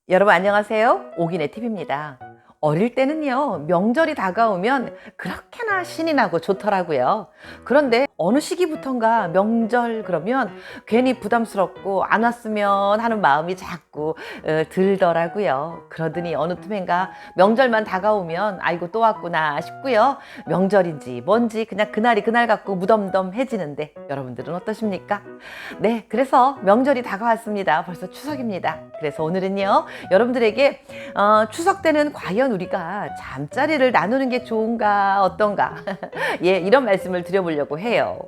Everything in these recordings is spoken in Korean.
여러분 안녕하세요. 오기네 TV입니다. 어릴 때는요, 명절이 다가오면 그렇게나 신이 나고 좋더라고요. 그런데 어느 시기부턴가 명절 그러면 괜히 부담스럽고 안 왔으면 하는 마음이 자꾸 들더라고요. 그러더니 어느 틈엔가 명절만 다가오면 아이고 또 왔구나 싶고요. 명절인지 뭔지 그냥 그날이 그날 같고 무덤덤해지는데 여러분들은 어떠십니까? 네, 그래서 명절이 다가왔습니다. 벌써 추석입니다. 그래서 오늘은요, 여러분들에게 추석 때는 과연 우리가 잠자리를 나누는 게 좋은가 어떤가 예, 이런 말씀을 드려보려고 해요.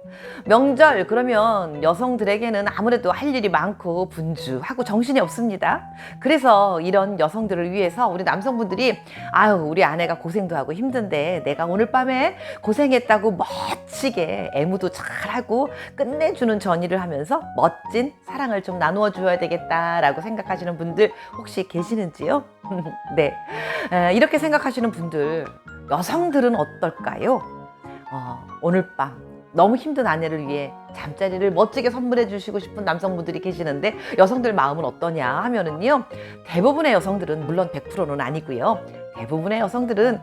명절 그러면 여성들에게는 아무래도 할 일이 많고 분주하고 정신이 없습니다. 그래서 이런 여성들을 위해서 우리 남성분들이 아유, 우리 아내가 고생도 하고 힘든데 내가 오늘 밤에 고생했다고 멋지게 애무도 잘하고 끝내주는 전의를 하면서 멋진 사랑을 좀 나누어 주어야 되겠다라고 생각하시는 분들 혹시 계시는지요? 네, 이렇게 생각하시는 분들, 여성들은 어떨까요? 오늘 밤 너무 힘든 아내를 위해 잠자리를 멋지게 선물해 주시고 싶은 남성분들이 계시는데 여성들 마음은 어떠냐 하면은요, 대부분의 여성들은 물론 100%는 아니고요, 대부분의 여성들은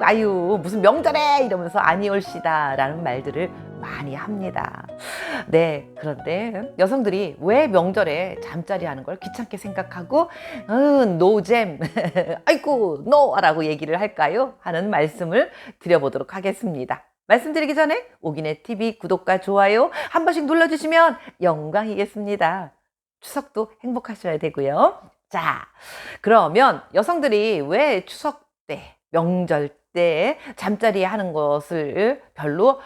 아유 무슨 명절에 이러면서 아니 올시다 라는 말들을 많이 합니다. 네, 그런데 여성들이 왜 명절에 잠자리 하는 걸 귀찮게 생각하고 노잼 아이고 노라고 얘기를 할까요? 하는 말씀을 드려보도록 하겠습니다. 말씀드리기 전에 오기네 TV 구독과 좋아요 한 번씩 눌러주시면 영광이겠습니다. 추석도 행복하셔야 되고요. 자, 그러면 여성들이 왜 추석 때, 명절 때 잠자리 하는 것을 별로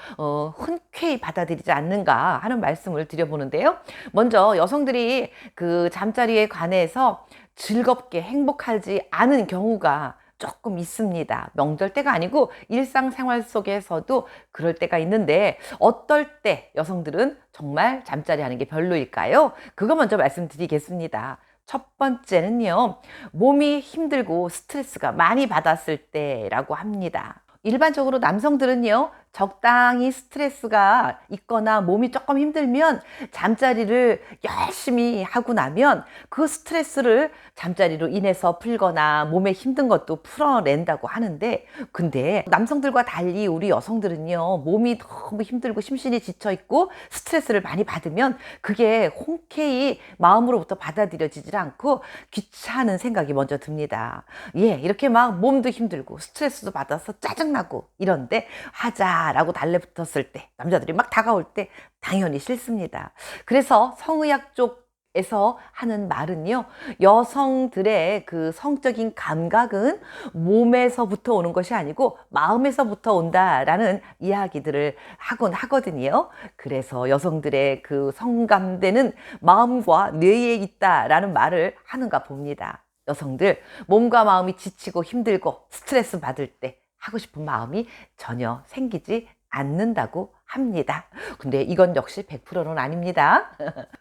흔쾌히 받아들이지 않는가 하는 말씀을 드려보는데요. 먼저 여성들이 그 잠자리에 관해서 즐겁게 행복하지 않은 경우가 조금 있습니다. 명절 때가 아니고 일상생활 속에서도 그럴 때가 있는데 어떨 때 여성들은 정말 잠자리 하는 게 별로일까요? 그거 먼저 말씀드리겠습니다. 첫 번째는요, 몸이 힘들고 스트레스가 많이 받았을 때라고 합니다. 일반적으로 남성들은요, 적당히 스트레스가 있거나 몸이 조금 힘들면 잠자리를 열심히 하고 나면 그 스트레스를 잠자리로 인해서 풀거나 몸에 힘든 것도 풀어낸다고 하는데, 근데 남성들과 달리 우리 여성들은요, 몸이 너무 힘들고 심신이 지쳐있고 스트레스를 많이 받으면 그게 흔쾌히 마음으로부터 받아들여지질 않고 귀찮은 생각이 먼저 듭니다. 예, 이렇게 막 몸도 힘들고 스트레스도 받아서 짜증나고 이런데 하자라고 달래붙었을 때, 남자들이 막 다가올 때 당연히 싫습니다. 그래서 성의학 쪽에서 하는 말은요, 여성들의 그 성적인 감각은 몸에서부터 오는 것이 아니고 마음에서부터 온다라는 이야기들을 하곤 하거든요. 그래서 여성들의 그 성감대는 마음과 뇌에 있다라는 말을 하는가 봅니다. 여성들 몸과 마음이 지치고 힘들고 스트레스 받을 때 하고 싶은 마음이 전혀 생기지 않는다고 합니다. 근데 이건 역시 100%는 아닙니다.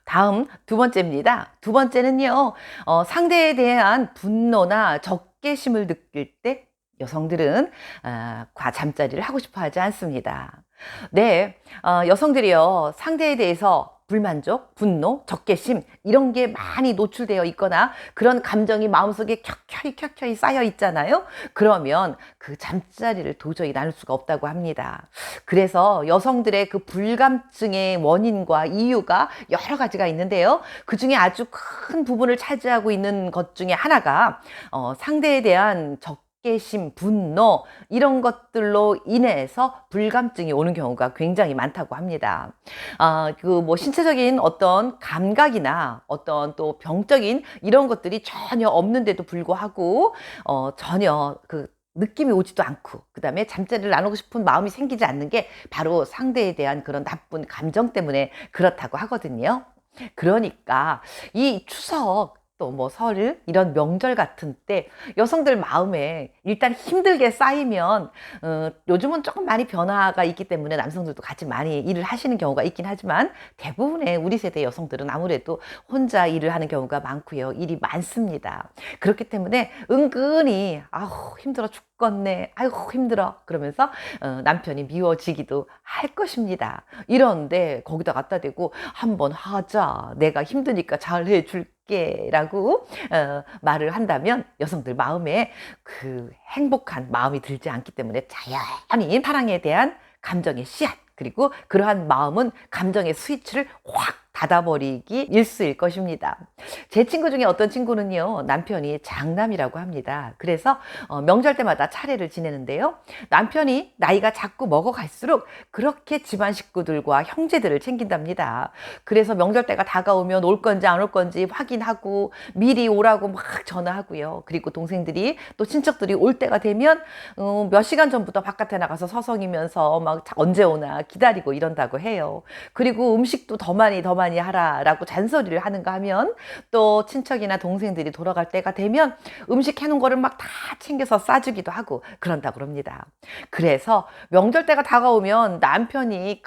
다음 두 번째입니다. 두 번째는요, 상대에 대한 분노나 적개심을 느낄 때 여성들은 잠자리를 하고 싶어 하지 않습니다. 네, 여성들이요, 상대에 대해서 불만족, 분노, 적개심 이런 게 많이 노출되어 있거나 그런 감정이 마음속에 켜켜이 쌓여 있잖아요. 그러면 그 잠자리를 도저히 나눌 수가 없다고 합니다. 그래서 여성들의 그 불감증의 원인과 이유가 여러 가지가 있는데요. 그 중에 아주 큰 부분을 차지하고 있는 것 중에 하나가 상대에 대한 적개심, 분노 이런 것들로 인해서 불감증이 오는 경우가 굉장히 많다고 합니다. 그 뭐 신체적인 어떤 감각이나 어떤 또 병적인 이런 것들이 전혀 없는데도 불구하고 전혀 그 느낌이 오지도 않고 그다음에 잠자리를 나누고 싶은 마음이 생기지 않는 게 바로 상대에 대한 그런 나쁜 감정 때문에 그렇다고 하거든요. 그러니까 이 추석 또 뭐 설 이런 명절 같은 때 여성들 마음에 일단 힘들게 쌓이면 요즘은 조금 많이 변화가 있기 때문에 남성들도 같이 많이 일을 하시는 경우가 있긴 하지만 대부분의 우리 세대 여성들은 아무래도 혼자 일을 하는 경우가 많고요. 일이 많습니다. 그렇기 때문에 은근히 아우 힘들어 죽겠네, 아이고 힘들어 그러면서 남편이 미워지기도 할 것입니다. 이런데 거기다 갖다 대고 한번 하자, 내가 힘드니까 잘 해줄게 함께라고 말을 한다면 여성들 마음에 그 행복한 마음이 들지 않기 때문에 자연히 사랑에 대한 감정의 씨앗, 그리고 그러한 마음은 감정의 스위치를 확 닫아버리기 일쑤일 것입니다. 제 친구 중에 어떤 친구는요, 남편이 장남이라고 합니다. 그래서 명절 때마다 차례를 지내는데요, 남편이 나이가 자꾸 먹어갈수록 그렇게 집안 식구들과 형제들을 챙긴답니다. 그래서 명절 때가 다가오면 올 건지 안 올 건지 확인하고 미리 오라고 막 전화하고요. 그리고 동생들이 또 친척들이 올 때가 되면 몇 시간 전부터 바깥에 나가서 서성이면서 막 언제 오나 기다리고 이런다고 해요. 그리고 음식도 더 많이 하라라고 잔소리를 하는가 하면 또 친척이나 동생들이 돌아갈 때가 되면 음식 해놓은 거를 막 다 챙겨서 싸주기도 하고 그런다고 그럽니다. 그래서 명절 때가 다가오면 남편이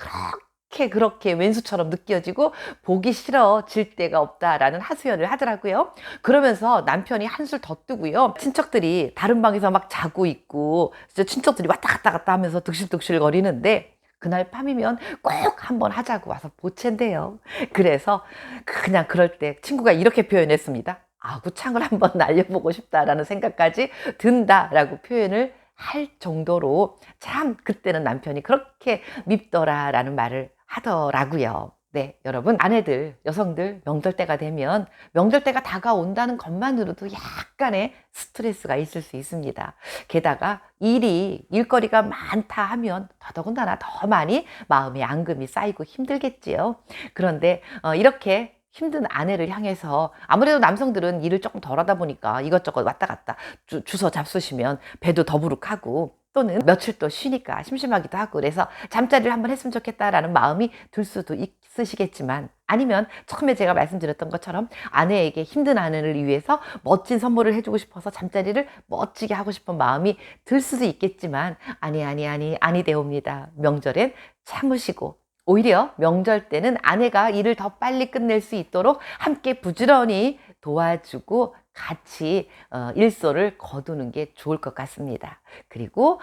그렇게 왼수처럼 느껴지고 보기 싫어질 데가 없다라는 하소연을 하더라고요. 그러면서 남편이 한술 더 뜨고요, 친척들이 다른 방에서 막 자고 있고 친척들이 왔다 갔다 하면서 득실득실 거리는데 그날 밤이면 꼭 한번 하자고 와서 보챈대요. 그래서 그냥 그럴 때 친구가 이렇게 표현했습니다. 아구창을 한번 날려보고 싶다라는 생각까지 든다라고 표현을 할 정도로 참 그때는 남편이 그렇게 밉더라라는 말을 하더라고요. 네, 여러분, 아내들, 여성들 명절 때가 되면 명절 때가 다가온다는 것만으로도 약간의 스트레스가 있을 수 있습니다. 게다가 일거리가 많다 하면 더더군다나 더 많이 마음의 앙금이 쌓이고 힘들겠지요. 그런데 이렇게 힘든 아내를 향해서 아무래도 남성들은 일을 조금 덜 하다 보니까 이것저것 왔다 갔다 주워 잡수시면 배도 더부룩하고 또는 며칠 또 쉬니까 심심하기도 하고 그래서 잠자리를 한번 했으면 좋겠다라는 마음이 들 수도 있으시겠지만, 아니면 처음에 제가 말씀드렸던 것처럼 아내에게 힘든 아내를 위해서 멋진 선물을 해주고 싶어서 잠자리를 멋지게 하고 싶은 마음이 들 수도 있겠지만 아니되옵니다. 명절엔 참으시고 오히려 명절 때는 아내가 일을 더 빨리 끝낼 수 있도록 함께 부지런히 도와주고 같이 일소를 거두는 게 좋을 것 같습니다. 그리고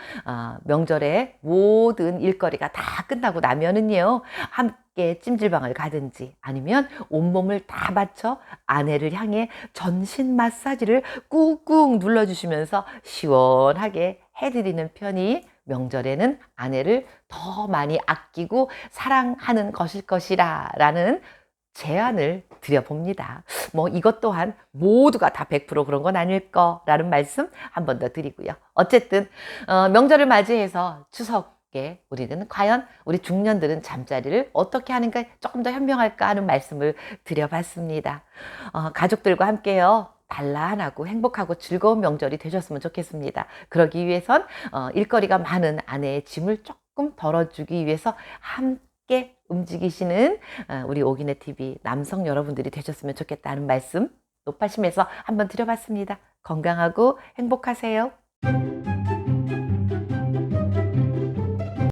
명절에 모든 일거리가 다 끝나고 나면은요, 함께 찜질방을 가든지 아니면 온몸을 다 바쳐 아내를 향해 전신 마사지를 꾹꾹 눌러주시면서 시원하게 해드리는 편이 명절에는 아내를 더 많이 아끼고 사랑하는 것일 것이라 라는 제안을 드려봅니다. 뭐 이것 또한 모두가 다 100% 그런 건 아닐 거라는 말씀 한 번 더 드리고요. 어쨌든 명절을 맞이해서 추석에 우리는 과연 우리 중년들은 잠자리를 어떻게 하는가 조금 더 현명할까 하는 말씀을 드려봤습니다. 가족들과 함께요, 단란하고 행복하고 즐거운 명절이 되셨으면 좋겠습니다. 그러기 위해선 일거리가 많은 아내의 짐을 조금 덜어주기 위해서 함께 움직이시는 우리 오기네 TV 남성 여러분들이 되셨으면 좋겠다는 말씀 높아심에서 한번 드려봤습니다. 건강하고 행복하세요.